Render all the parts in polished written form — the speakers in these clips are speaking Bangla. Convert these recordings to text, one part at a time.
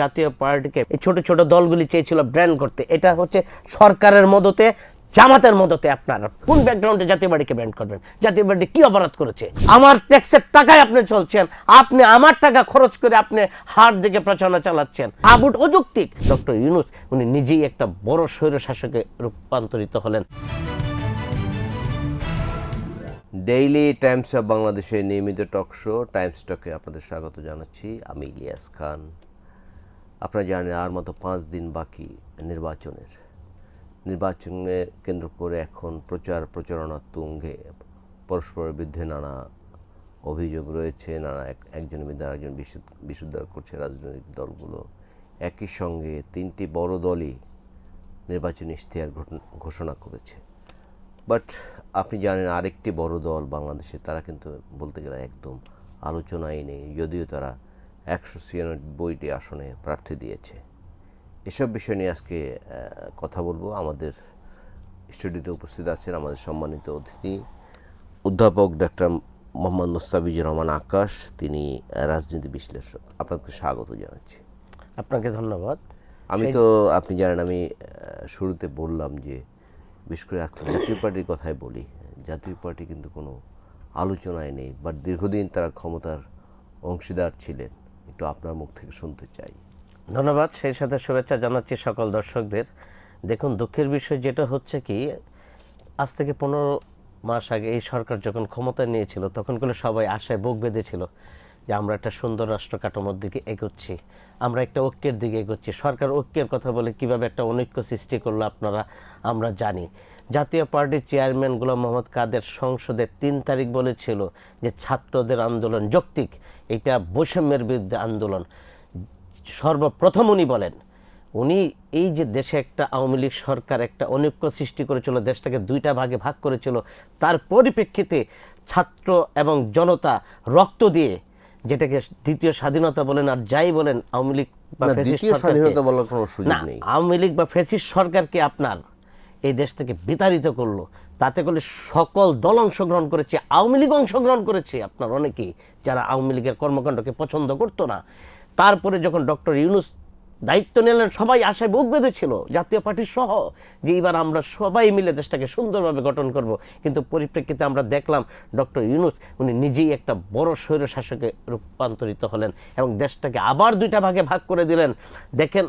জাতীয় পার্টিকে এই ছোট ছোট দলগুলি চেয়েছিল ব্র্যান্ড করতে। এটা হচ্ছে সরকারের মদতে, জামাতের মদতে। আপনারা কোন ব্যাকগ্রাউন্ডে জাতীয় পার্টিকে ব্র্যান্ড করবেন? জাতীয় পার্টি কি অপরাধ করেছে? আমার ট্যাক্সের টাকায় আপনি চলছেন, আপনি আমার টাকা খরচ করে আপনি হার দিকে প্রচারণা চালাচ্ছেন। আবুট অযৌক্তিক। ডক্টর ইউনূস উনি নিজেই একটা বড় স্বৈরশাসকে রূপান্তরিত হলেন। ডেইলি টাইমস অফ বাংলাদেশের নিয়মিত টক শো টাইমস টকে আপনাদের স্বাগত জানাচ্ছি। আমি ইলিয়াস খান। আপনারা জানেন আর মাত্র 5 দিন বাকি নির্বাচনে কেন্দ্র করে এখন প্রচারণা তুঙ্গে। পরস্পরের বিরুদ্ধে নানা অভিযোগ রয়েছে, নানা একজনের বিরুদ্ধে আরেকজন বিশুদ্ধার করছে রাজনৈতিক দলগুলো। একই সঙ্গে 3টি বড় দলই নির্বাচনী ইশতেহার ঘোষণা করেছে। বাট আপনি জানেন আরেকটি বড় দল বাংলাদেশে, তারা কিন্তু বলতে গেলে একদম আলোচনাই নেই, যদিও তারা 196টি আসনে প্রার্থী দিয়েছে। এসব বিষয় নিয়ে আজকে কথা বলবো। আমাদের স্টুডিওতে উপস্থিত আছেন আমাদের সম্মানিত অতিথি অধ্যাপক ডক্টর মোহাম্মদ মুস্তাফিজুর রহমান আকাশ। তিনি রাজনীতি বিশ্লেষক। আপনাকে স্বাগত জানাচ্ছি। আপনাকে ধন্যবাদ। আপনি জানেন আমি শুরুতে বললাম যে বিশেষ করে আজকে জাতীয় পার্টির কথাই বলি। জাতীয় পার্টি কিন্তু কোনো আলোচনায় নেই, বাট দীর্ঘদিন তারা ক্ষমতার অংশীদার ছিলেন। একটু আপনার মুখ থেকে শুনতে চাই। ধন্যবাদ। সেই সাথে শুভেচ্ছা জানাচ্ছি সকল দর্শকদের। দেখুন, দুঃখের বিষয় যেটা হচ্ছে কি, আজ থেকে 15 মাস আগে এই সরকার যখন ক্ষমতা নিয়েছিল তখন করে সবাই আশায় বুক বেঁধেছিল যে আমরা একটা সুন্দর রাষ্ট্র কাঠামোর দিকে এগোচ্ছি, আমরা একটা ঐক্যের দিকে এগোচ্ছি। সরকার ঐক্যের কথা বলে কিভাবে একটা অনৈক্য সৃষ্টি করলো আমরা জানি। জাতীয় পার্টির চেয়ারম্যান গোলাম মোহাম্মদ কাদের সংসদে 3 তারিখ বলেছিল যে ছাত্রদের আন্দোলন যৌক্তিক, এটা বৈষম্যের বিরুদ্ধে আন্দোলন। সর্বপ্রথম উনি বলেন, উনি এই যে দেশে একটা আওয়ামী লীগ সরকার একটা অনৈক্য সৃষ্টি করেছিল, দেশটাকে 2টা ভাগে ভাগ করেছিল, তার পরিপ্রেক্ষিতে ছাত্র এবং জনতা রক্ত দিয়ে, যেটাকে দ্বিতীয় স্বাধীনতা বলেন আর যাই বলেন, আওয়ামী লীগ বা ফ্যাসিস্ট আওয়ামী লীগ বা ফ্যাসিস্ট সরকারকে আপনার এই দেশ থেকে বিতাড়িত করলো। তাতে করে সকল দল অংশগ্রহণ করেছে, আওয়ামী লীগ অংশগ্রহণ করেছে, আপনার অনেকেই যারা আওয়ামী লীগের কর্মকাণ্ডকে পছন্দ করতো না। তারপরে যখন ডক্টর ইউনূস দায়িত্ব নিলেন, সবাই আশায় বুক বেঁধেছিল জাতীয় পার্টির সহ যে এবার আমরা সবাই মিলে দেশটাকে সুন্দরভাবে গঠন করব। কিন্তু পরিপ্রেক্ষিতে আমরা দেখলাম ডক্টর ইউনূস উনি নিজেই একটা বড় স্বৈরশাসকে রূপান্তরিত হলেন এবং দেশটাকে আবার 2টা ভাগে ভাগ করে দিলেন। দেখেন,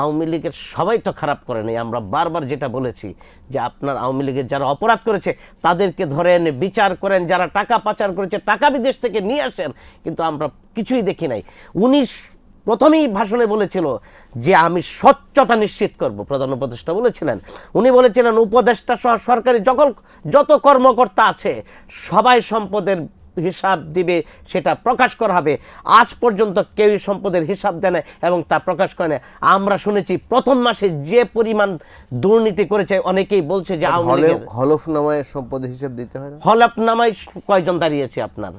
আওয়ামী লীগের সবাই তো খারাপ করে নেই। আমরা বারবার যেটা বলেছি যে আপনার আওয়ামী লীগের যারা অপরাধ করেছে তাদেরকে ধরে এনে বিচার করেন, যারা টাকা পাচার করেছে টাকা বিদেশ থেকে নিয়ে আসেন, কিন্তু আমরা কিছুই দেখি নাই। উনি প্রথমেই ভাষণে বলেছিল যে আমি স্বচ্ছতা নিশ্চিত করব, প্রধান উপদেষ্টা বলেছিলেন। উনি বলেছিলেন উপদেষ্টা সহ সরকারি যত কর্মকর্তা আছে সবাই সম্পদের হিসাব দিবে, সেটা প্রকাশ করা হবে। আজ পর্যন্ত কেউই সম্পদের হিসাব দেয় না এবং তা প্রকাশ করে না। আমরা শুনেছি প্রথম মাসে যে পরিমাণ দুর্নীতি করেছে, অনেকেই বলছে যে হলফনামায় সম্পদের হিসাব দিতে হয় না। হলফনামায় কয়জন দাঁড়িয়েছে? আপনার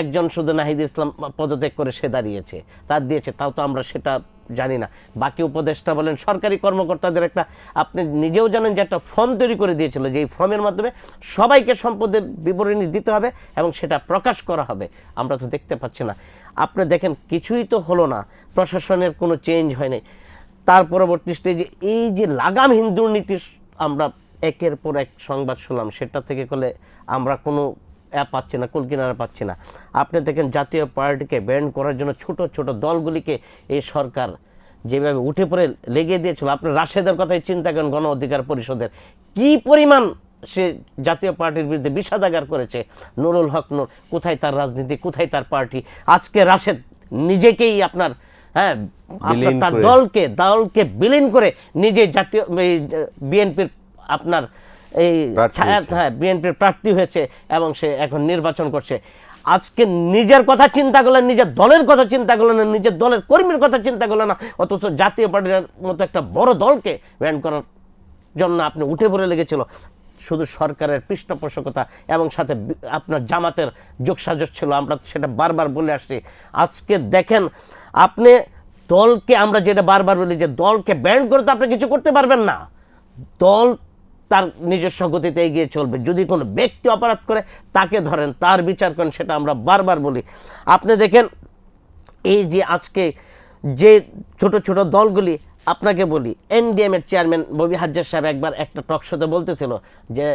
একজন শুধু নাহিদ ইসলাম পদত্যাগ করে সে দাঁড়িয়েছে, তার দিয়েছে, তাও তো আমরা সেটা জানি না। বাকি উপদেষ্টা বলেন, সরকারি কর্মকর্তাদের একটা, আপনি নিজেও জানেন যে একটা ফর্ম তৈরি করে দিয়েছিল, যে এই ফর্মের মাধ্যমে সবাইকে সম্পদের বিবরণী দিতে হবে এবং সেটা প্রকাশ করা হবে। আমরা তো দেখতে পাচ্ছি না। আপনি দেখেন কিছুই তো হলো না, প্রশাসনের কোনো চেঞ্জ হয়নি। তার পরবর্তী স্টেজে এই যে লাগামহীন দুর্নীতি আমরা একের পর এক সংবাদ শুনলাম, সেটা থেকে করলে আমরা কোনো পাচ্ছি না, কুলকিনারা পাচ্ছি না। আপনি দেখেন জাতীয় পার্টিকে ব্যান্ড করার জন্য ছোট ছোট দলগুলিকে এই সরকার যেভাবে উঠে পড়ে লেগে দিয়েছিল। আপনি রাশেদের কথাই চিন্তা করেন, গণ অধিকার পরিষদের কি পরিমাণ সে জাতীয় পার্টির বিরুদ্ধে বিষাদাগার করেছে। নুরুল হক নূর, কোথায় তার রাজনীতি, কোথায় তার পার্টি? আজকে রাশেদ নিজেকেই আপনার তার দলকে বিলীন করে নিজে জাতীয় বিএনপির আপনার এই বিএনপির প্রার্থী হয়েছে এবং সে এখন নির্বাচন করছে। আজকে নিজের কথা চিন্তা করলেন, নিজের দলের কথা চিন্তা করলেন না, নিজের দলের কর্মীর কথা চিন্তা করলেন না, অথচ জাতীয় পার্টির মতো একটা বড় দলকে ব্যান্ড করার জন্য আপনি উঠে পড়ে লেগেছিল। শুধু সরকারের পৃষ্ঠপোষকতা এবং সাথে আপনার জামাতের যোগসাজশ ছিল, আমরা সেটা বারবার বলে আসছি। আজকে দেখেন আপনি দলকে, আমরা যেটা বারবার বলি যে দলকে ব্যান্ড করে তো আপনি কিছু করতে পারবেন না। দল তার নিজস্ব গতিতে এগিয়ে চলবে। যদি কোনো ব্যক্তি অপরাধ করে তাকে ধরেন, তার বিচার করেন, সেটা আমরা বারবার বলি। আপনি দেখেন এই যে আজকে যে ছোট ছোট দলগুলি, আপনাকে বলি এনডিএম এর চেয়ারম্যান ববি হাজ্জার সাহেব একবার একটা টক শোতে বলতেছিল যে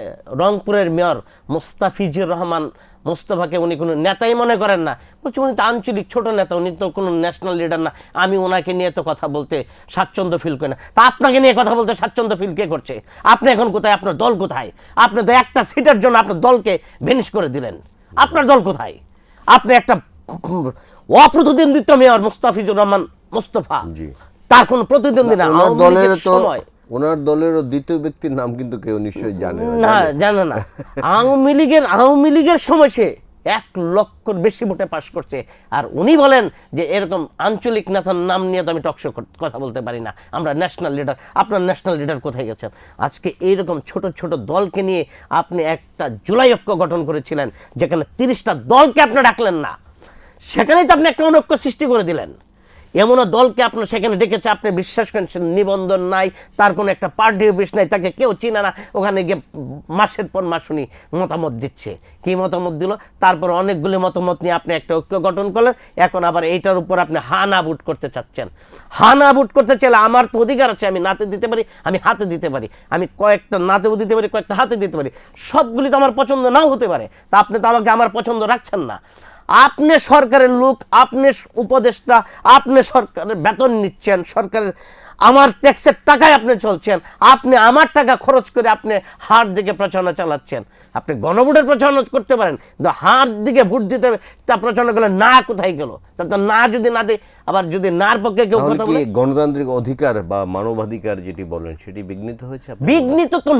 রংপুরের মেয়র মুস্তাফিজুর রহমান মোস্তফাকে উনি কোনো নেতাই মনে করেন না। বলছে উনি তো আঞ্চলিক ছোট নেতা, উনি তো কোনো ন্যাশনাল লিডার না, আমি ওনাকে নিয়ে তো কথা বলতে স্বাচ্ছন্দ্য ফিল করি না। তা আপনাকে নিয়ে কথা বলতে স্বাচ্ছন্দ্য ফিল কে করছে? আপনি এখন কোথায়? আপনার দল কোথায়? আপনি তো একটা সিটের জন্য আপনার দলকে ভেনিশ করে দিলেন। আপনার দল কোথায়? আপনি একটা অপ্রতিদ্বন্দ্বিত্ব মেয়র মুস্তাফিজুর রহমান মোস্তফা, জি। তার কোনো প্রতিদ্বন্দ্বী না। ওনার আওয়ামী দলের লীগের তো সময় ওনার দলেরও দ্বিতীয় ব্যক্তির নাম কিন্তু কেউ নিশ্চয়ই জানে না। না, জানে না। আওয়ামী লীগের সময় সে 1 লক্ষর বেশি ভোটে পাশ করছে, আর উনি বলেন যে এরকম আঞ্চলিক নেতার নাম নিয়ে তো আমি টকশো কথা বলতে পারি না, আমরা ন্যাশনাল লিডার। আপনার ন্যাশনাল লিডার কোথায় গেছেন? আজকে এইরকম ছোট ছোট দলকে নিয়ে আপনি একটা জুলাই ঐক্য গঠন করেছিলেন, যেখানে 30টা দলকে আপনি ডাকলেন না, সেখানেই তো আপনি একটা অনৈক্য সৃষ্টি করে দিলেন। এমনও দলকে আপনার সেখানে ডেকেছে, আপনি বিশ্বাস করেন সে নিবন্ধন নাই, তার কোনো একটা পার্টি অফিস নাই, তাকে কেউ চিনে না, ওখানে গিয়ে মাসের পর মাস উনি মতামত দিচ্ছে। কি মতামত দিল? তারপর অনেকগুলি মতামত নিয়ে আপনি একটা ঐক্য গঠন করলেন। এখন আবার এইটার উপর আপনি হা না ভোট করতে চাচ্ছেন। হা না ভোট করতে চাইলে আমার তো অধিকার আছে, আমি নাতে দিতে পারি, আমি হাতে দিতে পারি, আমি কয়েকটা নাতেও দিতে পারি, কয়েকটা হাতে দিতে পারি। সবগুলি তো আমার পছন্দ নাও হতে পারে, তা আপনি তো আমাকে আমার পছন্দ রাখছেন না। আপনি সরকারের লোক, আপনি উপদেষ্টা, আপনি সরকারের বেতন নিচ্ছেন, সরকারের আমার ট্যাক্সের টাকায় আপনি চলছেন, আপনি আমার টাকা খরচ করে আপনি হার দিকে প্রচারণা চালাচ্ছেন। আপনি গণভোটের প্রচারণা করতে পারেন, কিন্তু হার দিকে ভোট দিতে হবে তা প্রচারণা করলে না কোথায় গেল? তা তো না যদি না দেয়, আবার যদি নার পক্ষে কেউ তাহলে কথা কি বলে, গণতান্ত্রিক অধিকার বা মানবাধিকার যেটি বলেন সেটি বিঘ্নিত হয়েছে আপনার? বিঘ্নিত তো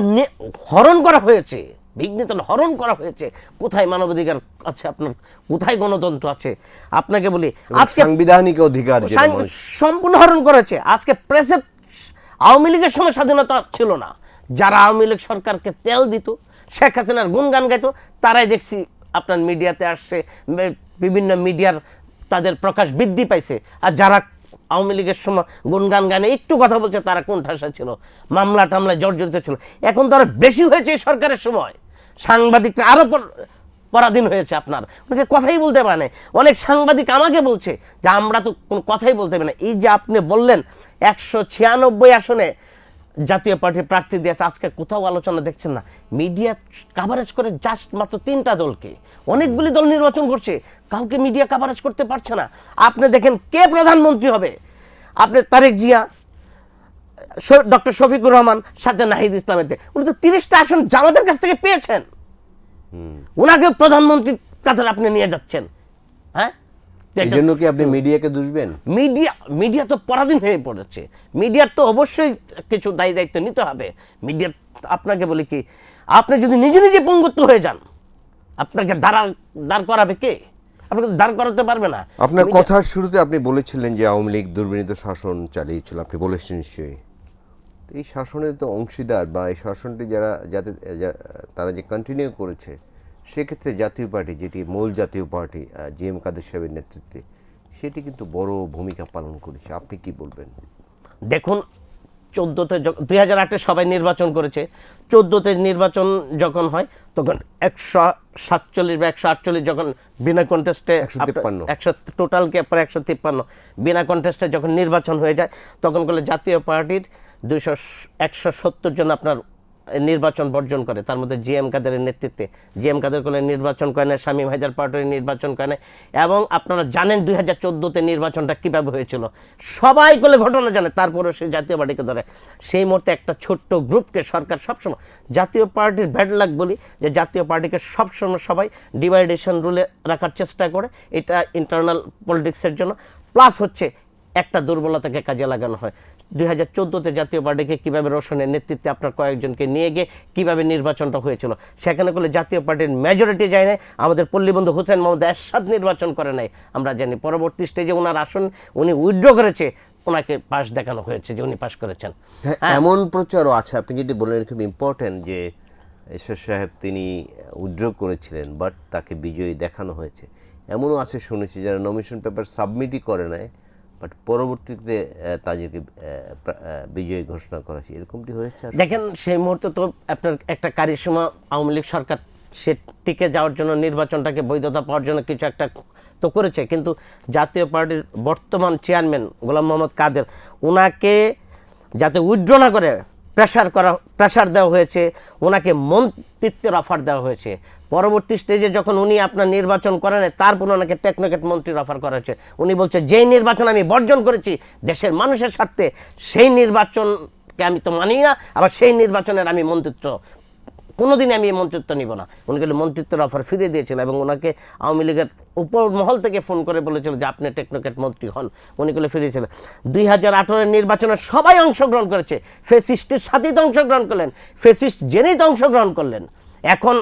হরণ করা হয়েছে, বিঘ্নিত হরণ করা হয়েছে। কোথায় মানবাধিকার আছে আপনার? কোথায় গণতন্ত্র আছে? আপনাকে বলি আজকে সাংবিধানিক অধিকার যেটা মানুষ সম্পূর্ণ হরণ করেছে। আজকে প্রেসের আওয়ামী লীগের সময় স্বাধীনতা ছিল না। যারা আওয়ামী লীগ সরকারকে তেল দিত, শেখ হাসিনার গুণগান গাইতো, তারাই দেখছি আপনার মিডিয়াতে আসছে, বিভিন্ন মিডিয়ার তাদের প্রকাশ বৃদ্ধি পাইছে। আর যারা আওয়ামী লীগের সময় গুণগান গানে একটু কথা বলছে, তারা কোন ঠাসা ছিল, মামলা টামলায় জর্জরিত ছিল। এখন তো আরো বেশি হয়েছে এই সরকারের সময়, সাংবাদিকরা আরো পরাধীন হয়েছে। আপনার ওনাকে কথাই বলতে পারে না। অনেক সাংবাদিক আমাকে বলছে যে আমরা তো কোনো কথাই বলতে পারি না। এই যে আপনি বললেন 196 আসনে জাতীয় পার্টির প্রার্থী দিয়েছে, আজকে কোথাও আলোচনা দেখছেন না। মিডিয়া কাভারেজ করে জাস্ট মাত্র 3টা দলকে, অনেকগুলি দল নির্বাচন করছে, কাউকে মিডিয়া কাভারেজ করতে পারছে না। আপনি দেখেন কে প্রধানমন্ত্রী হবে, আপনি তারেক জিয়া, ডক্টর শফিকুর রহমান, সাথে নাহিদ ইসলামের, উনি তো 30টা আসন জামাতের কাছ থেকে পেয়েছেন, ওনাকে প্রধানমন্ত্রীর কাছে আপনি নিয়ে যাচ্ছেন। হ্যাঁ, এই জন্য কি আপনি মিডিয়াকে দুষবেন? মিডিয়া তো পরাধীন হয়ে পড়েছে। মিডিয়ার তো অবশ্যই কিছু দায়িত্ব নিতে হবে। মিডিয়া, আপনাকে বলি কি, আপনি যদি নিজে নিজে পঙ্গুত্ব হয়ে যান, আপনাকে দাঁড় করাবে কে? আপনাকে দাঁড় করাতে পারবে না। আপনার কথার শুরুতে আপনি বলেছিলেন যে আওয়ামী লীগ দুর্বিনীত শাসন চালিয়েছিল, আপনি বলেছেন নিশ্চয়ই। এই শাসনের তো অংশীদার বা এই শাসনটি তারা যে কন্টিনিউ করেছে, সেক্ষেত্রে জাতীয় পার্টি, যেটি মূল জাতীয় পার্টি জি.এম. কাদের সাহেবের নেতৃত্বে, সেটি কিন্তু বড় ভূমিকা পালন করেছে। আপনি কি বলবেন? দেখুন, 2008-এ সবাই নির্বাচন করেছে। 14তে নির্বাচন যখন হয় তখন 147 বা 148 যখন বিনা কন্টেস্টে, 100 টোটালকে পরে 153 বিনা কন্টেস্টে যখন নির্বাচন হয়ে যায়, তখন বলে জাতীয় পার্টির 170 জন আপনার নির্বাচন বর্জন করে। তার মধ্যে জি.এম. কাদেরের নেতৃত্বে, জি.এম. কাদের কোলে নির্বাচন করে না, শামীম হায়দার পাটোয়ারি নির্বাচন করে না। এবং আপনারা জানেন 2014-তে নির্বাচনটা কীভাবে হয়েছিল, সবাই কোলে ঘটনা জানে। তারপরে সে জাতীয় পার্টিকে ধরে, সেই মুহূর্তে একটা ছোট্ট গ্রুপকে সরকার সবসময়, জাতীয় পার্টির ব্যাড লাক বলি যে জাতীয় পার্টিকে সবসময় সবাই ডিভাইডেশন রুলে রাখার চেষ্টা করে। এটা ইন্টারনাল পলিটিক্সের জন্য, প্লাস হচ্ছে একটা দুর্বলতাকে কাজে লাগানো হয়। 2014-তে জাতীয় পার্টিকে কীভাবে রোশনের নেতৃত্বে আপনার কয়েকজনকে নিয়ে গিয়ে কীভাবে নির্বাচনটা হয়েছিল, সেখানে করলে জাতীয় পার্টির মেজরিটি যায় নাই। আমাদের পল্লীবন্ধু হোসেন মোহাম্মদ এরশাদ নির্বাচন করে নাই, আমরা জানি। পরবর্তী স্টেজে ওনার আসন উনি উইথড্র করেছে, ওনাকে পাশ দেখানো হয়েছে যে উনি পাশ করেছেন। এমন প্রচারও আছে, আপনি যেটি বললেন খুব ইম্পর্টেন্ট, যে এরশাদ সাহেব তিনি উইথড্র করেছিলেন, বাট তাকে বিজয়ী দেখানো হয়েছে। এমনও আছে শুনেছি যারা নমিনেশন পেপার সাবমিটই করে নেয়, বাট পরবর্তীতে তাদেরকে বিজয়ী ঘোষণা করা হয়েছে। এরকমটি হয়েছে? দেখেন, সেই মুহূর্তে তো আপনার একটা কারিশমা আওয়ামী লীগ সরকার সে টিকে যাওয়ার জন্য, নির্বাচনটাকে বৈধতা পাওয়ার জন্য কিছু একটা তো করেছে, কিন্তু জাতীয় পার্টির বর্তমান চেয়ারম্যান গোলাম মোহাম্মদ কাদের ওনাকে যাতে উইথড্র না করে প্রেশার দেওয়া হয়েছে, ওনাকে মন্ত্রিত্বের অফার দেওয়া হয়েছে। পরবর্তী স্টেজে যখন উনি আপনার নির্বাচন করেন, তারপর ওনাকে টেকনোক্রেট মন্ত্রীর অফার করা হয়েছে। উনি বলছে যেই নির্বাচন আমি বর্জন করেছি দেশের মানুষের স্বার্থে, সেই নির্বাচনকে আমি তো মানি না, আবার সেই নির্বাচনের আমি মন্ত্রিত্ব কোনোদিন আমি মন্ত্রিত্ব নিব না। উনি মন্ত্রিত্বের অফার ফিরিয়ে দিয়েছিল এবং ওনাকে আওয়ামী লীগের উপর মহল থেকে ফোন করে বলেছিল যে আপনি টেকনোক্রেট মন্ত্রী হন, উনি ফিরিয়েছিল। 2018 নির্বাচনে সবাই অংশগ্রহণ করেছে, ফেসিস্টের সাথেই তো অংশগ্রহণ করলেন, ফেসিস্ট জেনেই তো অংশগ্রহণ করলেন। এখন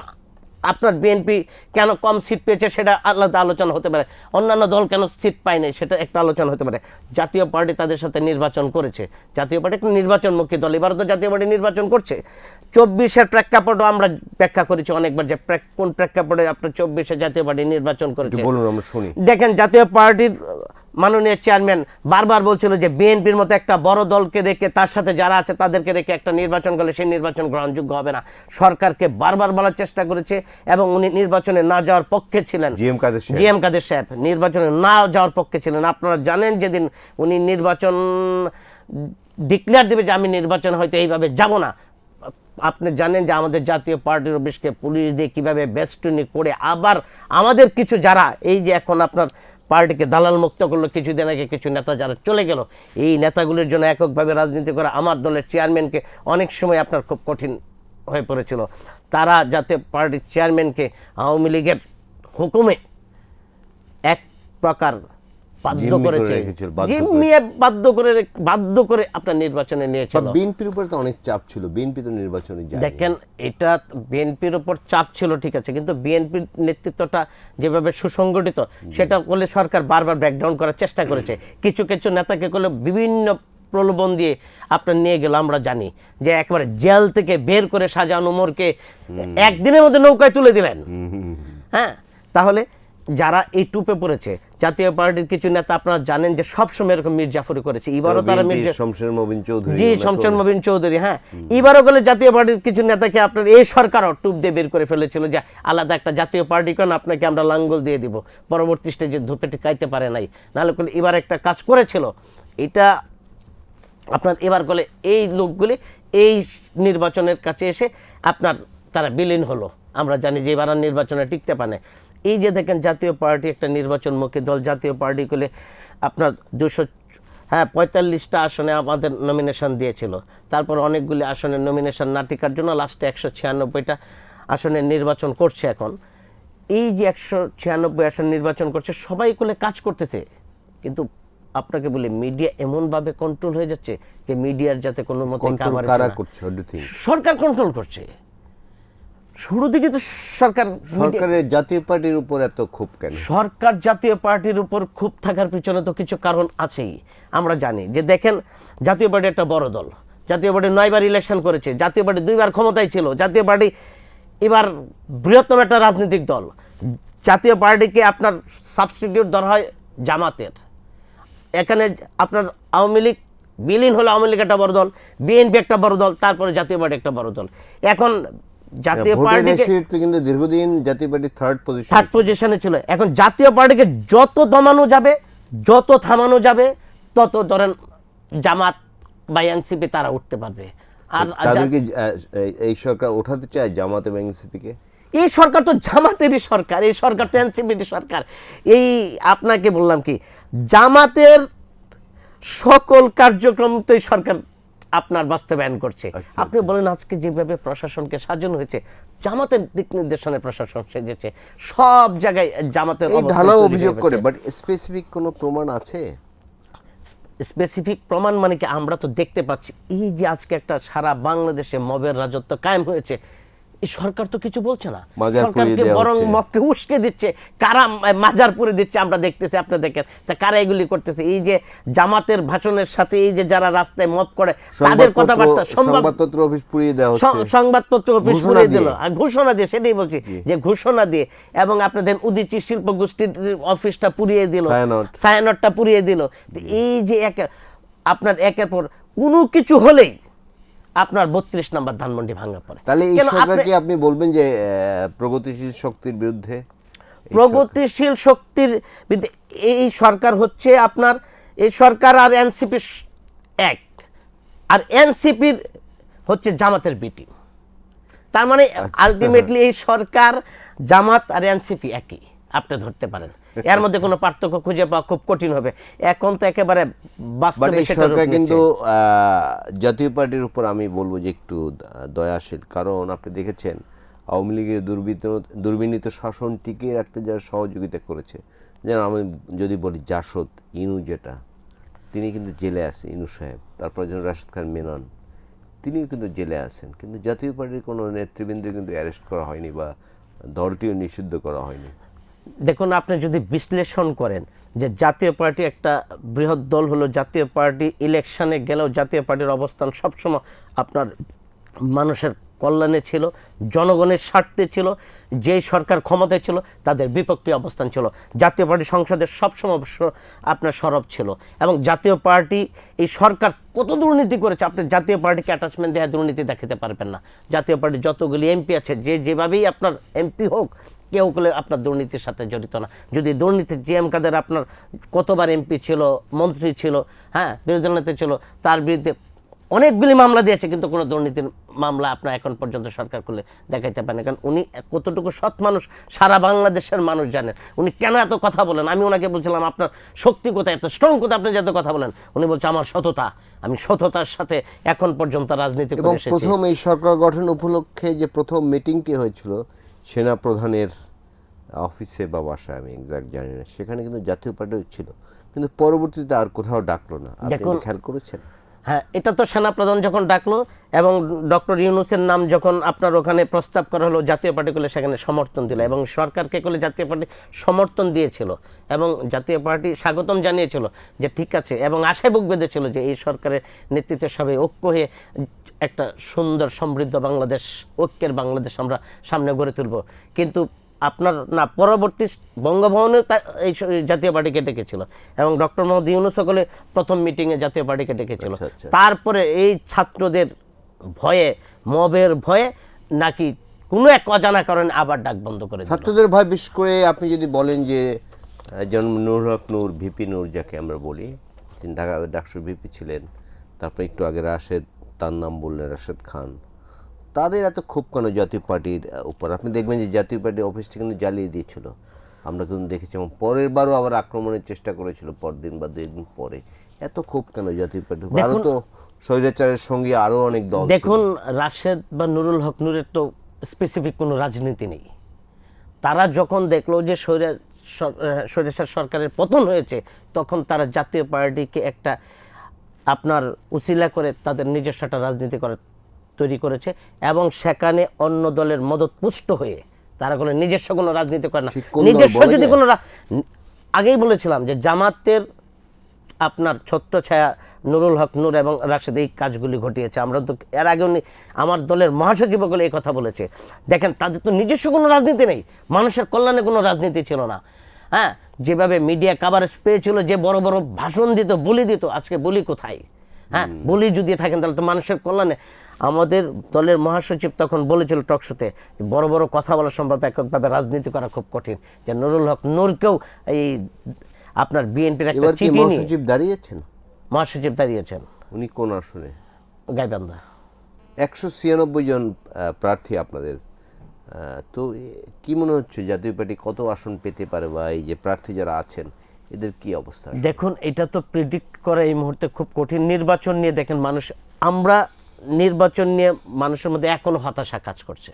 আপনার বিএনপি কেন কম সিট পেয়েছে সেটা আলাদা আলোচনা হতে পারে, অন্যান্য দল কেন সিট পায়নি সেটা একটা আলোচনা হতে পারে। জাতীয় পার্টি তাদের সাথে নির্বাচন করেছে, জাতীয় পার্টি একটা নির্বাচনমুখী দল, এবারও তো জাতীয় পার্টি নির্বাচন করছে। 24-এর প্রেক্ষাপটও আমরা ব্যাখ্যা করেছি অনেকবার যে কোন প্রেক্ষাপটে আপনার 24-এ জাতীয় পার্টি নির্বাচন করেছে। দেখেন জাতীয় পার্টির মাননীয় চেয়ারম্যান বারবার বলছিল যে বিএনপির মতো একটা বড় দলকে রেখে, তার সাথে যারা আছে তাদেরকে রেখে একটা নির্বাচন করলে সেই নির্বাচন গ্রহণযোগ্য হবে না। সরকারকে বারবার বলার চেষ্টা করেছে এবং উনি নির্বাচনে না যাওয়ার পক্ষে ছিলেন। জিএম কাদের সাহেব নির্বাচনে না যাওয়ার পক্ষে ছিলেন। আপনারা জানেন যেদিন উনি নির্বাচন ডিক্লেয়ার দেবে যে আমি নির্বাচন হয়তো এইভাবে যাব না, আপনি জানেন যে আমাদের জাতীয় পার্টির অফিসকে পুলিশ দিয়ে কীভাবে বেস্টনি করে, আবার আমাদের কিছু যারা এই যে এখন আপনার পার্টিকে দালাল মুক্ত করলো, কিছুদিন আগে কিছু নেতা যারা চলে গেল, এই নেতাগুলির জন্য এককভাবে রাজনীতি করা আমার দলের চেয়ারম্যানকে অনেক সময় আপনার খুব কঠিন হয়ে পড়েছিল। তারা জাতীয় পার্টির চেয়ারম্যানকে আওয়ামী লীগের হুকুমে এক প্রকার বাধ্য করেছে, বাধ্য করে আপনার নির্বাচনে নিয়েছিল। বিএনপির উপর তো অনেক চাপ ছিল, বিএনপি তো নির্বাচনে যায়। দেখেন এটা বিএনপির উপর চাপ ছিল ঠিক আছে, কিন্তু বিএনপির নেতৃত্বটা যেভাবে সুসংগঠিত সেটা করলে সরকার বারবার ব্যাকডাউন করার চেষ্টা করেছে। কিছু কিছু নেতাকে করলে বিভিন্ন প্রলোভন দিয়ে আপনার নিয়ে গেল। আমরা জানি যে একেবারে জেল থেকে বের করে শাহজাহান ওমরকে একদিনের মধ্যে নৌকায় তুলে দিলেন। হ্যাঁ, তাহলে যারা এই টুপে পড়েছে জাতীয় পার্টির কিছু নেতা আপনারা জানেন যে সবসময় এরকম মির্জাফরি করেছে, এবারও তারা শমশের মবিন চৌধুরী, হ্যাঁ এবারও বলে জাতীয় পার্টির কিছু নেতাকে আপনার এই সরকারও টুপ দিয়ে বের করে ফেলেছিল যে আলাদা একটা জাতীয় পার্টি কেন আপনাকে আমরা লাঙ্গল দিয়ে দিব, পরবর্তী স্টেজে ধূপে টিকাইতে পারে নাই, নাহলে করলে এবার একটা কাজ করেছিল। এটা আপনার এবার বলে এই লোকগুলি এই নির্বাচনের কাছে এসে আপনার তারা বিলীন হলো। আমরা জানি যে এবার নির্বাচনে টিকতে পারে। এই যে দেখেন জাতীয় পার্টি একটা নির্বাচনমুখী দল, জাতীয় পার্টি করলে আপনার 245টা আসনে আমাদের নমিনেশন দিয়েছিল, তারপর অনেকগুলি আসনের নমিনেশন না টিকার জন্য লাস্টে 196টা আসনের নির্বাচন করছে। এখন এই যে 196 আসন নির্বাচন করছে সবাই করলে কাজ করতেছে, কিন্তু আপনাকে বলি মিডিয়া এমনভাবে কন্ট্রোল হয়ে যাচ্ছে যে মিডিয়ার যাতে কোনো মতে সরকার কন্ট্রোল করছে। শুরু দিকে তো সরকারের জাতীয় পার্টির উপর এত ক্ষোভ কেন? সরকার জাতীয় পার্টির উপর ক্ষোভ থাকার পিছনে তো কিছু কারণ আছেই। আমরা জানি যে দেখেন জাতীয় পার্টি একটা বড় দল, জাতীয় পার্টি 9বার ইলেকশন করেছে, জাতীয় পার্টি 2বার ক্ষমতায় ছিল, জাতীয় পার্টি এবার বৃহত্তম একটা রাজনৈতিক দল। জাতীয় পার্টিকে আপনার সাবস্টিটিউট ধরা হয় জামাতের। এখানে আপনার আওয়ামী লীগ বিলীন হলো, আওয়ামী লীগ একটা বড় দল, বিএনপি একটা বড় দল, তারপরে জাতীয় পার্টি একটা বড় দল। এখন জাতীয় পার্টিকে কিন্তু দীর্ঘদিন জাতীয় পার্টি থার্ড পজিশনে ছিল। এখন জাতীয় পার্টিকে যত দমানো যাবে, যত থামানো যাবে, তত ধরেন জামাত বা এনসিপি তারা উঠতে পারবে। আর এই সরকার ওঠাতে চায় জামাত এবং এনসিপিকে। এই সরকার তো জামাতেরই সরকার, এই সরকার তো এনসিপির সরকার। এই আপনাকে বললাম কি জামাতের সকল কার্যক্রম তো এই সরকার আপনার বাস্তবায়ন করছে। আপনি বলেন আজকে যেভাবে প্রশাসনকে সাজানো হয়েছে, জামাতের দিক নির্দেশনায় প্রশাসন সেজেছে, সব জায়গায় জামাতের অভিযোগ করে। বাট স্পেসিফিক কোনো প্রমাণ আছে? স্পেসিফিক প্রমাণ মানে কি আমরা তো দেখতে পাচ্ছি এই যে আজকে একটা সারা বাংলাদেশে মবের রাজত্ব কায়েম হয়েছে, এই সরকার তো কিছু বলছে না, সরকারকে বরং মবকে উস্কে দিচ্ছে, কারা মাজার পুরে দিচ্ছে আমরা দেখতেছি। আপনি দেখেন তা কারা এগুলি করতেছে, এই যে জামাতের ভাষণের সাথে এই যে যারা রাস্তায় মব করে তাদের কথাবার্তা, সংবাদপত্র অফিস পুড়িয়ে দেওয়া হচ্ছে, সংবাদপত্র অফিস পুড়িয়ে দিল, আর ঘোষণা দিয়ে, সেটাই বলছি যে ঘোষণা দিয়ে, এবং আপনাদের উদীচী শিল্প গোষ্ঠীর অফিসটা পুড়িয়ে দিল, ছায়ানটটা পুড়িয়ে দিল। এই যে আপনার একের পর কোনো কিছু হলেই আপনার 32 নম্বর ধানমন্ডি ভাঙা পড়ে। তাহলে এই সরকারকে আপনি বলবেন যে প্রগতিশীল শক্তির বিরুদ্ধে? প্রগতিশীল শক্তির এই সরকার হচ্ছে আপনার, এই সরকার আর এনসিপি এক, আর এনসিপির হচ্ছে জামাতের বিটি। তার মানে আলটিমেটলি এই সরকার, জামাত আর এনসিপি একই আপনি ধরতে পারেন, এর মধ্যে কোনো পার্থক্য খুঁজে পাওয়া খুব কঠিন হবে এখন তো একেবারে বাস্তবে সেটা সরকার কিন্তু জাতীয় পার্টির উপর আমি বলবো যে একটু দয়াশীল, কারণ আপনি দেখেছেন আওয়ামী লীগের দুর্বিনীত শাসন টিকিয়ে রাখতে যারা সহযোগিতা করেছে, যেন আমি যদি বলি জাসদ ইনু, যেটা তিনি কিন্তু জেলে আছে, ইনু সাহেব, তারপর যেন রাশেদ খান মেনন, তিনিও কিন্তু জেলে আছেন, কিন্তু জাতীয় পার্টির কোনো নেতৃবৃন্দ কিন্তু অ্যারেস্ট করা হয়নি বা দলটিও নিষিদ্ধ করা হয়নি। দেখুন, আপনি যদি বিশ্লেষণ করেন যে জাতীয় পার্টি একটা বৃহৎ দল হলো, জাতীয় পার্টি ইলেকশনে গেলেও জাতীয় পার্টির অবস্থান সবসময় আপনার মানুষের কল্যাণে ছিল, জনগণের স্বার্থে ছিল, যেই সরকার ক্ষমতায় ছিল তাদের বিপক্ষে অবস্থান ছিল। জাতীয় পার্টি সংসদে সবসময় আপনার সরব ছিল, এবং জাতীয় পার্টি এই সরকার কত দুর্নীতি করেছে আপনি জাতীয় পার্টিকে অ্যাটাচমেন্ট দেওয়া দুর্নীতি দেখাতে পারবেন না। জাতীয় পার্টি যতগুলি এমপি আছে, যেভাবেই আপনার এমপি হোক, কেউ বলে আপনার দুর্নীতির সাথে জড়িত না। যদি দুর্নীতি জিএম কাদের আপনার কতবার এমপি ছিল, মন্ত্রী ছিল, হ্যাঁ, বিরোধী দলনেতা ছিল, তার বিরুদ্ধে অনেকগুলি মামলা দিয়েছে, কিন্তু কোনো দুর্নীতির মামলা আপনার এখন পর্যন্ত সরকার করলে দেখাইতে পারে না। কারণ উনি কতটুকু সৎ মানুষ সারা বাংলাদেশের মানুষ জানেন। উনি কেন এত কথা বলেন, আমি ওনাকে বলছিলাম আপনার শক্তি কোথায়, এত স্ট্রং কোথায়, আপনি যত কথা বলেন। উনি বলছে আমার সততা, আমি সততার সাথে এখন পর্যন্ত রাজনীতি করে এসেছি। প্রথম এই সরকার গঠন উপলক্ষে যে প্রথম মিটিংটি হয়েছিল সেনা প্রধানের অফিসে বা বাসায়, আমি এক্সাক্ট জানি না, সেখানে কিন্তু জাতীয় পার্টিও ছিল, কিন্তু পরবর্তীতে আর কোথাও ডাকলো না। আপনি খেয়াল করেছেন? হ্যাঁ, এটা তো সেনাপ্রধান যখন ডাকলো এবং ডক্টর ইউনূসের নাম যখন আপনার ওখানে প্রস্তাব করা হলো, জাতীয় পার্টি করলে সেখানে সমর্থন দিল, এবং সরকারকে করলে জাতীয় পার্টি সমর্থন দিয়েছিল, এবং জাতীয় পার্টি স্বাগতম জানিয়েছিল যে ঠিক আছে, এবং আশায় বুক বেঁধেছিল যে এই সরকারের নেতৃত্বে সবাই ঐক্য হয়ে একটা সুন্দর সমৃদ্ধ বাংলাদেশ, ঐক্যের বাংলাদেশ আমরা সামনে গড়ে তুলব। কিন্তু আপনার না, পরবর্তী বঙ্গভবনে এই জাতীয় পার্টিকে ডেকেছিল, এবং ডক্টর মোহাম্মদ ইউনূস সকলে প্রথম মিটিংয়ে জাতীয় পার্টিকে ডেকেছিল। তারপরে এই ছাত্রদের ভয়ে, মবের ভয়ে নাকি কোনো এক অজানা কারণে আবার ডাক বন্ধ করে দিল। ছাত্রদের ভয়, বিশেষ করে আপনি যদি বলেন যে যেমন নুরুল হক নূর, ভিপি নূর যাকে আমরা বলি, তিনি ঢাকা ডাকসুর ভিপি ছিলেন, তারপর একটু আগে রাশেদ, তার নাম বললেন রাশেদ খান, তাদের এত ক্ষোভ কেন জাতীয় পার্টির উপর? আপনি দেখবেন যে জাতীয় পার্টির অফিসটি কিন্তু জ্বালিয়ে দিয়েছিল, আমরা কিন্তু দেখেছি, এবং পরের বারও আবার আক্রমণের চেষ্টা করেছিল পরদিন বা 2 দিন পরে। এত ক্ষোভ কেন জাতীয় পার্টি? আরও তো স্বৈরাচারের সঙ্গে আরও অনেক দল। দেখুন, রাশেদ বা নুরুল হক নূরের তো স্পেসিফিক কোনো রাজনীতি নেই। তারা যখন দেখলো যে স্বৈরাচার সরকারের পতন হয়েছে, তখন তারা জাতীয় পার্টিকে একটা আপনার উসিলা করে তাদের নিজস্ব একটা রাজনীতি তৈরি করেছে, এবং সেখানে অন্য দলের মদত পুষ্ট হয়ে তারা কোনো নিজস্ব কোনো রাজনীতি করে না। নিজস্ব যদি কোনো, আগেই বলেছিলাম যে জামাতের আপনার ছত্রছায়া নুরুল হক নূর এবং রাশেদ এই কাজগুলি ঘটিয়েছে। আমরা তো এর আগে আমার দলের মহাসচিব বলে এই কথা বলেছে। দেখেন, তাদের তো নিজস্ব কোনো রাজনীতি নেই, মানুষের কল্যাণে কোনো রাজনীতি ছিল না। হ্যাঁ, যেভাবে মিডিয়া কাভারেজ পেয়েছিল, যে বড় বড় ভাষণ দিত, বলি দিত, আজকে বলি কোথায়? হ্যাঁ, বলি যদি থাকেন তাহলে তো মানুষের কল্যাণে। আমাদের দলের মহাসচিব তখন বলেছিল টকশোতে, বড় বড় কথা বলা সম্ভব, এককভাবে রাজনীতি করা খুব কঠিন। যে নুরুল হক নূরকেও এই আপনার বিএনপির একটা চিঠি নিয়ে মহাসচিব দাঁড়িয়েছেন, মহাসচিব দাঁড়িয়েছেন। উনি কোন আসনে? গাইবান্ধা। 196 জন প্রার্থী আপনাদের, তো কি মনে হচ্ছে জাতীয় পার্টি কত আসন পেতে পারে, বা এই যে প্রার্থী যারা আছেন এদের কি অবস্থা? দেখুন, এটা তো প্রেডিক্ট করা এই মুহূর্তে খুব কঠিন। নির্বাচন নিয়ে দেখেন, আমরা নির্বাচন নিয়ে মানুষের মধ্যে এখনো হতাশা কাজ করছে।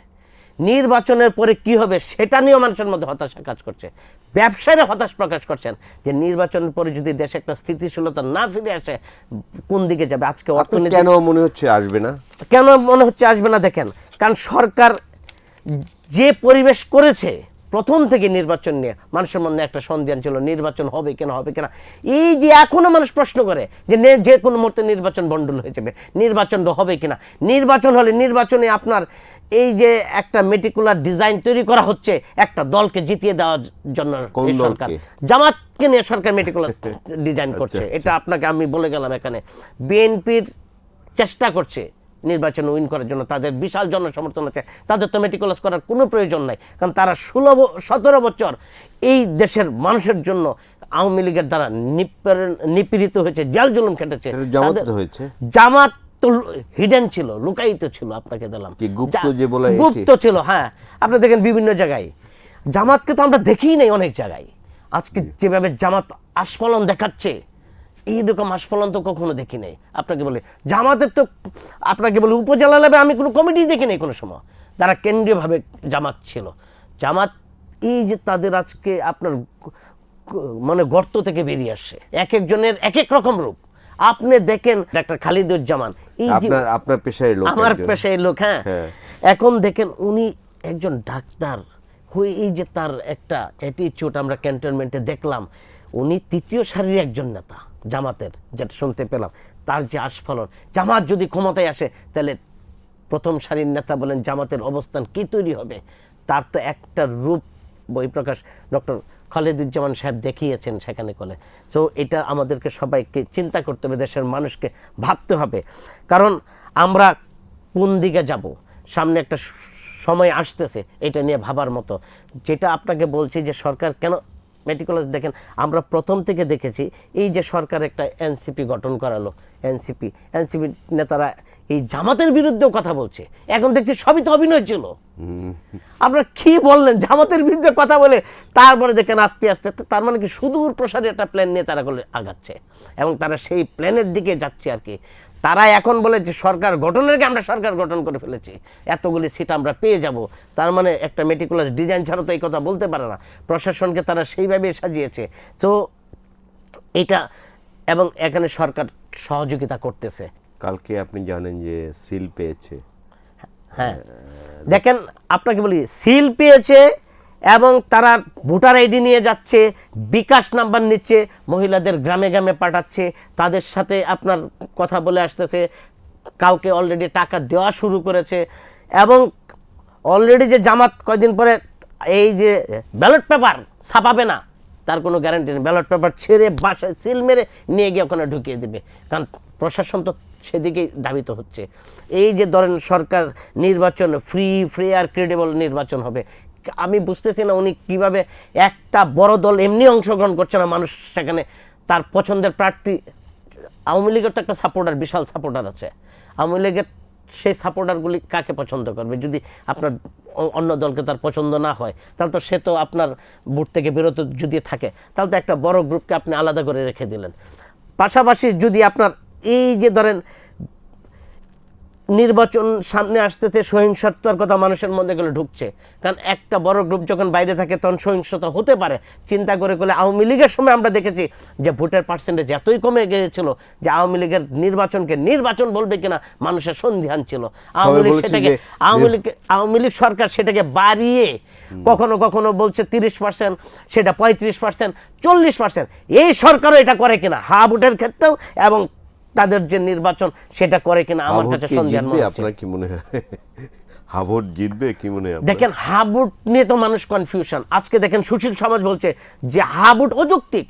নির্বাচনের পরে কি হবে সেটা নিয়েও মানুষের মধ্যে হতাশা কাজ করছে। ব্যবসায়ীরা হতাশ প্রকাশ করছেন যে নির্বাচনের পরে যদি দেশে একটা স্থিতিশীলতা না ফিরে আসে, কোন দিকে যাবে? আজকে অর্থনীতি কেন মনে হচ্ছে আসবে না? কেন মনে হচ্ছে আসবে না? দেখেন, কারণ সরকার যে পরিবেশ করেছে প্রথম থেকে নির্বাচন নিয়ে, মানুষের মধ্যে একটা সন্দেহ ছিল নির্বাচন হবে কিনা, হবে কিনা। এই যে এখনো মানুষ প্রশ্ন করে যে কোনো মুহূর্তে নির্বাচন বন্ডল হয়ে যাবে, নির্বাচন হবে কিনা। নির্বাচন হলে নির্বাচনে আপনার এই যে একটা মেটিকুলার ডিজাইন তৈরি করা হচ্ছে একটা দলকে জিতিয়ে দেওয়ার জন্য, সরকার জামাতকে নিয়ে সরকার মেটিকুলার ডিজাইন করছে। এটা আপনাকে আমি বলে গেলাম। এখানে বিএনপির চেষ্টা করছে নির্বাচনে উইন করার জন্য, তাদের বিশাল জনসমর্থন আছে, তাদের তো মেটিকুলাস করার কোনো প্রয়োজন নাই, কারণ তারা 17 বছর এই দেশের মানুষের জন্য আওয়ামী লীগের দ্বারা নিপীড়িত হয়েছে, জেল জুলুম খেটেছে। জামাত তো হয়েছে, জামাত তো হিডেন ছিল, লুকায়িত ছিল, আপনাকে দিলাম কি গুপ্ত যে বলে, গুপ্ত ছিল। হ্যাঁ, আপনি দেখেন বিভিন্ন জায়গায় জামাতকে তো আমরা দেখিই নাই অনেক জায়গায়। আজকে যেভাবে জামাত আস্ফলন দেখাচ্ছে, এইরকম আস্ফলন তো কখনো দেখি নাই। আপনাকে বলে জামাতের তো, আপনাকে বলে উপজেলা লেভেলে আমি কোনো কমিটি দেখি নাই কোনো সময়, তারা কেন্দ্রীয়ভাবে জামাত ছিল। জামাত এই যে তাদের আজকে আপনার মানে গর্ত থেকে বেরিয়ে আসছে, এক একজনের এক এক রকম রূপ। আপনি দেখেন ডাক্তার খালিদুজ্জামান, এই যে আপনার পেশায় লোক, আমার পেশায় লোক, হ্যাঁ, এখন দেখেন উনি একজন ডাক্তার হয়ে এই যে তার একটা অ্যাটিচিউড আমরা ক্যান্টনমেন্টে দেখলাম, উনি তৃতীয় সারির একজন নেতা জামাতের, যেটা শুনতে পেলাম, তার যে আস্ফলন, জামাত যদি ক্ষমতায় আসে তাহলে প্রথম সারির নেতা বলেন জামাতের অবস্থান কি তৈরি হবে, তার তো একটা রূপ বহিঃপ্রকাশ ডক্টর খালিদুজ্জামান সাহেব দেখিয়েছেন সেখানে করে। সো এটা আমাদেরকে সবাইকে চিন্তা করতে হবে, দেশের মানুষকে ভাবতে হবে, কারণ আমরা কোন দিকে যাব, সামনে একটা সময় আসতেছে, এটা নিয়ে ভাবার মতো। যেটা আপনাকে বলছি যে সরকার কেন মেটিকুলাস, দেখেন আমরা প্রথম থেকে দেখেছি এই যে সরকার একটা এনসিপি গঠন করালো, এনসিপি নেতারা এই জামাতের বিরুদ্ধেও কথা বলছে, এখন দেখছি সবই তো অভিনয় ছিল। আপনারা কি বললেন, জামাতের বিরুদ্ধে কথা বলে তারপরে দেখেন আস্তে আস্তে, তার মানে কি সুদূর প্রসারী একটা প্ল্যান নিয়ে তারা আগাচ্ছে, এবং তারা সেই প্ল্যানের দিকে যাচ্ছে আর কি। তারা এখন বলে যে সরকার গঠনের আগে আমরা সরকার গঠন করে ফেলেছি, এতগুলি সিট আমরা পেয়ে যাব, তার মানে একটা মেটিকুলাস ডিজাইন ছাড়া তো এই কথা বলতে পারে না। প্রশাসনকে তারা সেইভাবে সাজিয়েছে। তো এটা, এবং এখানে সরকার সহযোগিতা করতেছে। কালকে আপনি জানেন যে সিল পেয়েছে, হ্যাঁ দেখেন আপনাকে বলি, সিল পেয়েছে এবং তারা ভোটার আইডি নিয়ে যাচ্ছে, বিকাশ নাম্বার নিচ্ছে, মহিলাদের গ্রামে গ্রামে পাঠাচ্ছে, তাদের সাথে আপনার কথা বলে আসতেছে, কাউকে অলরেডি টাকা দেওয়া শুরু করেছে, এবং অলরেডি যে জামাত কয়দিন পরে এই যে ব্যালট পেপার ছাপাবে না তার কোনো গ্যারান্টি নেই, ব্যালট পেপার ছেড়ে বাসায় সিল মেরে নিয়ে গিয়ে ওখানে ঢুকিয়ে দেবে, কারণ প্রশাসন তো সেদিকেই ধাবিত হচ্ছে। এই যে ধরেন সরকার নির্বাচন ফ্রি আর ক্রেডিবল নির্বাচন হবে, আমি বুঝতেছি না উনি কিভাবে, একটা বড় দল এমনি অংশগ্রহণ করছে না, মানুষ সেখানে তার পছন্দের প্রার্থী, আওয়ামী লীগের তো একটা সাপোর্টার, বিশাল সাপোর্টার আছে, আওয়ামী লীগের সেই সাপোর্টারগুলি কাকে পছন্দ করবে? যদি আপনার অন্য দলকে তার পছন্দ না হয়, তাহলে তো সে তো আপনার ভোট থেকে বিরত যদি থাকে, তাহলে তো একটা বড় গ্রুপকে আপনি আলাদা করে রেখে দিলেন। পাশাপাশি যদি আপনার এই যে ধরেন নির্বাচন সামনে আসতেছে, সহিংসতার কথা মানুষের মধ্যে গেলে ঢুকছে, কারণ একটা বড় গ্রুপ যখন বাইরে থাকে তখন সহিংসতা হতে পারে। চিন্তা করে করলে আওয়ামী লীগের সময় আমরা দেখেছি যে ভোটের পার্সেন্টেজ এতই কমে গিয়েছিল যে আওয়ামী লীগের নির্বাচনকে নির্বাচন বলবে কিনা মানুষের সন্দিহান ছিল। আওয়ামী লীগ সরকার সেটাকে বাড়িয়ে কখনো কখনো বলছে 30%, সেটা 35%, 40%। এই সরকারও এটা করে কিনা হা ভোটের ক্ষেত্রেও, এবং তাদের যে নির্বাচন সেটা করে কিনা আমার কাছে সন্দেহ। আপনার কি মনে হয় হাভোট জিতবে কি মনে হয়? দেখেন হাবুট নিয়ে তো মানুষ কনফিউশন। আজকে দেখেন সুশীল সমাজ বলছে যে হাবুট অযৌক্তিক।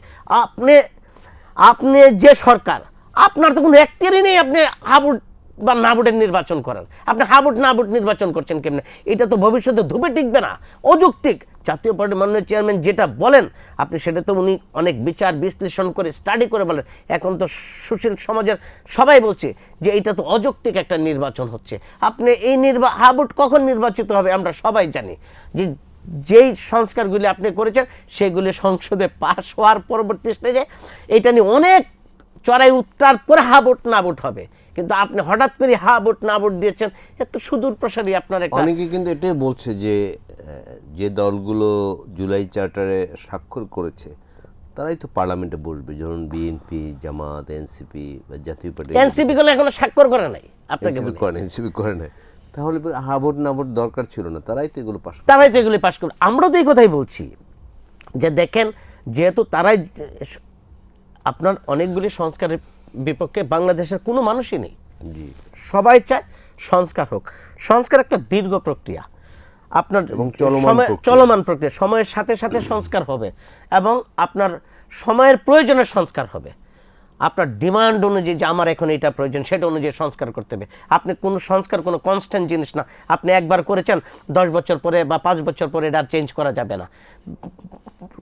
আপনি যে সরকার, আপনার তো কোনো এখতিয়ারই নেই আপনি হাবুট বা নাবুটের নির্বাচন করার, আপনি হাবুট নাবুট নির্বাচন করছেন কেমনে? এটা তো ভবিষ্যতে ধুপে টিকবে না, অযৌক্তিক। জাতীয় পার্টির মাননীয় চেয়ারম্যান যেটা বলেন আপনি সেটা তো উনি অনেক বিচার বিশ্লেষণ করে স্টাডি করে বলেন। এখন তো সুশীল সমাজের সবাই বলছে যে এটা তো অযৌক্তিক একটা নির্বাচন হচ্ছে। আপনি এই হাবুট কখন নির্বাচিত হবে আমরা সবাই জানি, যে যেই সংস্কারগুলি আপনি করেছেন সেগুলি সংসদে পাশ হওয়ার পরবর্তী স্টেজে এটা নিয়ে অনেক চড়াই উত্তর পরে হাবুট নাবুট হবে, কিন্তু আপনি হঠাৎ করে হাবুট নাবুট দিয়েছেন, এত সুদূর প্রসারী আপনার। অনেকে কিন্তু এটাই বলছে যে যে দলগুলো জুলাই চার্টারে স্বাক্ষর করেছে তারাই তো পার্লামেন্টে বসবে, যেমন বিএনপি, জামাত, এনসিপি বা জাতীয় পার্টি। এনসিপি গুলো এখনো স্বাক্ষর করে নাই, আপনাকে এনসিপি করে নাই, তাহলে হাবুট নাবুট দরকার ছিল না, তারাই তো এগুলো পাস করবে। আমরা তো এই কথাই বলছি যে দেখেন, যেহেতু তারাই আপনার অনেকগুলি সংস্কারের বিপক্ষে বাংলাদেশের কোনো মানুষই নেই, সবাই চায় সংস্কার হোক। সংস্কার একটা দীর্ঘ প্রক্রিয়া, আপনার চলমান প্রক্রিয়া, সময়ের সাথে সাথে সংস্কার হবে এবং আপনার সময়ের প্রয়োজনে সংস্কার হবে। আপনার ডিমান্ড অনুযায়ী যে আমার এখন এটা প্রয়োজন সেটা অনুযায়ী সংস্কার করতে হবে। আপনি কোনো সংস্কার কোনো কনস্ট্যান্ট জিনিস না, আপনি একবার করেছেন 10 বছর পরে বা 5 বছর পরে এটা চেঞ্জ করা যাবে না।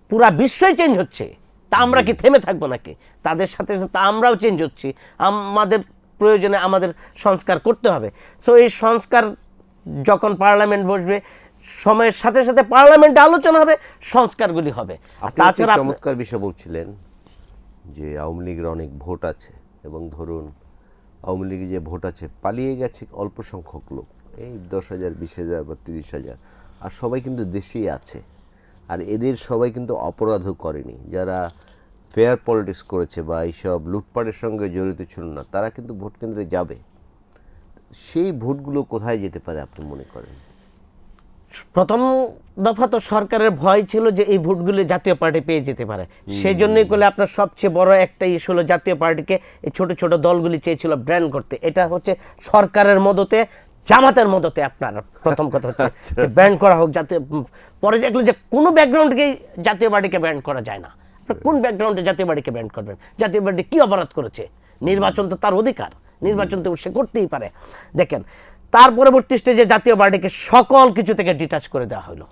পুরা বিশ্বই চেঞ্জ হচ্ছে, তা আমরা কি থেমে থাকবো নাকি? তাদের সাথে সাথে আমরাও চেঞ্জ হচ্ছি, আমাদের প্রয়োজনে আমাদের সংস্কার করতে হবে। সো এই সংস্কার যখন পার্লামেন্ট বসবে, সময়ের সাথে সাথে পার্লামেন্টে আলোচনা হবে, সংস্কারগুলি হবে। তাছাড়া চমৎকার বিষয় বলছিলেন যে আওয়ামী লীগের অনেক ভোট আছে, এবং ধরুন আওয়ামী লীগের যে ভোট আছে পালিয়ে গেছে অল্প সংখ্যক লোক, এই 10,000, 20,000 বা 30,000, আর সবাই কিন্তু দেশেই আছে। আর এদের সবাই কিন্তু অপরাধও করেনি, যারা ফেয়ার পলিটিক্স করেছে বা এইসব লুটপাটের সঙ্গে জড়িত ছিল না, তারা কিন্তু ভোট কেন্দ্রে যাবে। সেই ভোটগুলো কোথায় যেতে পারে আপনি মনে করেন? প্রথম দফা তো সরকারের ভয় ছিল যে এই ভোটগুলি জাতীয় পার্টি পেয়ে যেতে পারে, সেই জন্যই করলে আপনার সবচেয়ে বড় একটা ইস্যু হলো জাতীয় পার্টিকে এই ছোট ছোট দলগুলি চেয়েছিল ব্র্যান্ড করতে। এটা হচ্ছে সরকারের মদতে, জামাতের মদতে। আপনার প্রথম কথা হচ্ছে ব্যান্ড করা হোক, যাতে পরে দেখলো যে কোনো ব্যাকগ্রাউন্ডকেই জাতীয় পার্টিকে ব্যান্ড করা যায় না। কোন ব্যাকগ্রাউন্ডে জাতীয় পার্টিকে ব্যান্ড করবেন? জাতীয় পার্টি কি অপরাধ করেছে? নির্বাচন তো তার অধিকার, নির্বাচন তো সে করতেই পারে। দেখেন, তার পরবর্তী স্টেজে জাতীয় পার্টিকে সকল কিছু থেকে ডিটাচ করে দেওয়া হলো।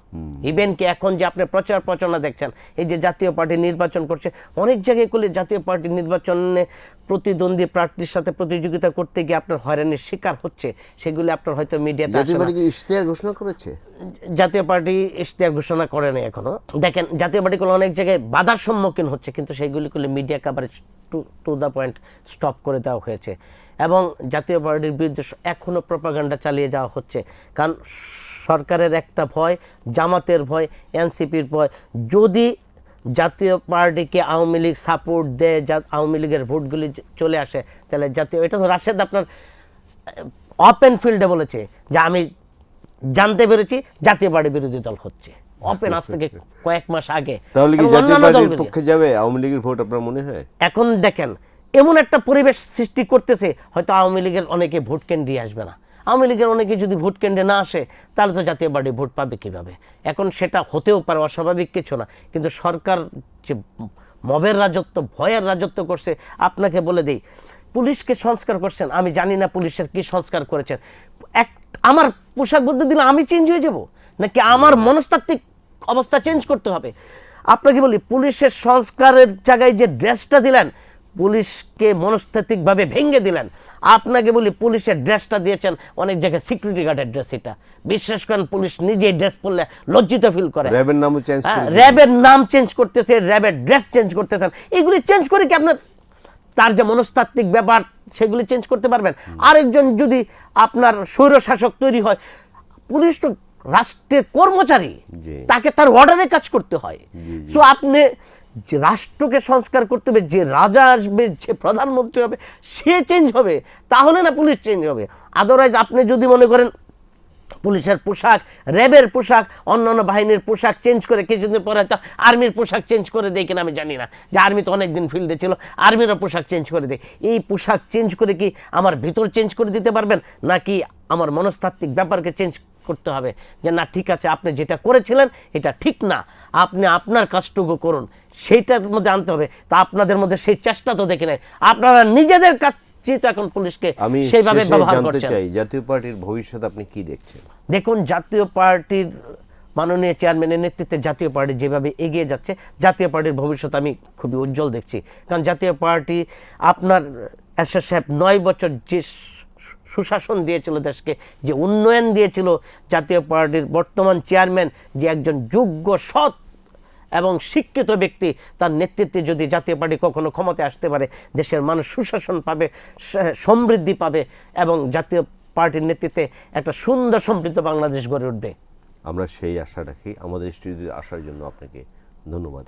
ইভেন কি এখন যে আপনি প্রচার প্রচারণা দেখছেন, এই যে জাতীয় পার্টি নির্বাচন করছে, অনেক জায়গায় করলে জাতীয় পার্টি নির্বাচনে প্রতিদ্বন্দ্বী প্রার্থীর সাথে প্রতিযোগিতা করতে গিয়ে আপনার হয়রানির শিকার হচ্ছে, সেগুলি আপনার হয়তো মিডিয়াতে জাতীয় পার্টি কি ইশতেহার ঘোষণা করেছে? জাতীয় পার্টি ইশতেহার ঘোষণা করে নাই এখনো। দেখেন, জাতীয় পার্টিগুলো অনেক জায়গায় বাধার সম্মুখীন হচ্ছে, কিন্তু সেইগুলি করলে media coverage to the point stop করে দেওয়া হয়েছে। এবং জাতীয় পার্টির বিরুদ্ধে এখনও প্রপাগান্ডা চালিয়ে যাওয়া হচ্ছে, কারণ সরকারের একটা ভয়, জামাতের ভয়, এনসিপির ভয়। যদি জাতীয় পার্টিকে আওয়ামী লীগ সাপোর্ট দেয়, আওয়ামী লীগের ভোটগুলি চলে আসে, তাহলে জাতীয়, এটা তো রাশেদ আপনার ওপেন ফিল্ডে বলেছে যে আমি জানতে পেরেছি জাতীয় পার্টি বিরোধী দল হচ্ছে, ওপেন, আজ থেকে কয়েক মাস আগে। তাহলে কি জাতীয় পার্টির পক্ষে যাবে আওয়ামী লীগের ভোট আপনার মনে হয়? এখন দেখেন, এমন একটা পরিবেশ সৃষ্টি করতেছে, হয়তো আওয়ামী লীগের অনেকে ভোট কেন্দ্রে আসবে না। আওয়ামী লীগের অনেকে যদি ভোট কেন্দ্রে না আসে, তাহলে তো জাতীয় পার্টি ভোট পাবে কিভাবে? এখন সেটা হতেও পারে, অস্বাভাবিক কিছু না। কিন্তু সরকার যে মবের রাজত্ব, ভয়ের রাজত্ব করছে, আপনাকে বলে দিই, পুলিশকে সংস্কার করছেন, আমি জানি না পুলিশের কি সংস্কার করেছেন। আমার পোশাক বদলে দিলে আমি চেঞ্জ হয়ে যাব নাকি আমার মনস্তাত্ত্বিক অবস্থা চেঞ্জ করতে হবে? আপনাকে বলি, পুলিশের সংস্কারের জায়গায় যে ড্রেসটা দিলেন, পুলিশকে মনস্তাত্ত্বিকভাবে ভেঙে দিলেন। আপনাকে বলি, পুলিশের ড্রেসটা দিয়েছেন অনেক জায়গায় সিকিউরিটি গার্ডের ড্রেস। এটা বিশ্বাস করেন, পুলিশ নিজেই ড্রেস পরলে লজ্জিত ফিল করে। র্যাবের নামও চেঞ্জ করে, র্যাবের নাম চেঞ্জ করতেছে, র্যাবের ড্রেস চেঞ্জ করতেছেন। এগুলি চেঞ্জ করে কি আপনার তার যে মনস্তাত্ত্বিক ব্যাপার সেগুলি চেঞ্জ করতে পারবেন? আরেকজন যদি আপনার স্বৈরশাসক তৈরি হয়, পুলিশ তো রাষ্ট্রের কর্মচারী, তাকে তার অর্ডারে কাজ করতে হয়। সো আপনি যে রাষ্ট্রকে সংস্কার করতে হবে, যে রাজা আসবে, যে প্রধানমন্ত্রী হবে, সে চেঞ্জ হবে, তাহলে না পুলিশ চেঞ্জ হবে। আদারওয়াইজ আপনি যদি মনে করেন পুলিশের পোশাক, র্যাবের পোশাক, অন্যান্য বাহিনীর পোশাক চেঞ্জ করে কিছুদিন পরে হয়তো আর্মির পোশাক চেঞ্জ করে দেয় কিনা আমি জানি না, যে আর্মি তো অনেকদিন ফিল্ডে ছিল, আর্মিরও পোশাক চেঞ্জ করে দেয়। এই পোশাক চেঞ্জ করে কি আমার ভিতর চেঞ্জ করে দিতে পারবেন, নাকি আমার মনস্তাত্ত্বিক ব্যাপারকে চেঞ্জ করতে হবে? যে না, ঠিক আছে, আপনি যেটা করেছিলেন এটা ঠিক না, আপনি আপনার কাজটুকু করুন, সেইটার মধ্যে আনতে হবে। তা আপনাদের মধ্যে সেই চেষ্টা তো দেখি নাই, আপনারা নিজেদের কাজ এখন পুলিশকে সেইভাবে ব্যবহার করছেন। জাতীয় পার্টির ভবিষ্যৎ আপনি কি দেখছেন? দেখুন, জাতীয় পার্টির মাননীয় চেয়ারম্যানের নেতৃত্বে জাতীয় পার্টি যেভাবে এগিয়ে যাচ্ছে, জাতীয় পার্টির ভবিষ্যৎ আমি খুবই উজ্জ্বল দেখছি। কারণ জাতীয় পার্টি আপনার এরশাদ সাহেব 9 বছর যে সুশাসন দিয়েছিল দেশকে, যে উন্নয়ন দিয়েছিল, জাতীয় পার্টির বর্তমান চেয়ারম্যান যে একজন যোগ্য, সৎ এবং শিক্ষিত ব্যক্তি, তার নেতৃত্বে যদি জাতীয় পার্টি কখনো ক্ষমতায় আসতে পারে, দেশের মানুষ সুশাসন পাবে, সমৃদ্ধি পাবে, এবং জাতীয় পার্টির নেতৃত্বে একটা সুন্দর সমৃদ্ধ বাংলাদেশ গড়ে উঠবে। আমরা সেই আশা রাখি। আমাদের স্টুডিওতে আসার জন্য আপনাকে ধন্যবাদ।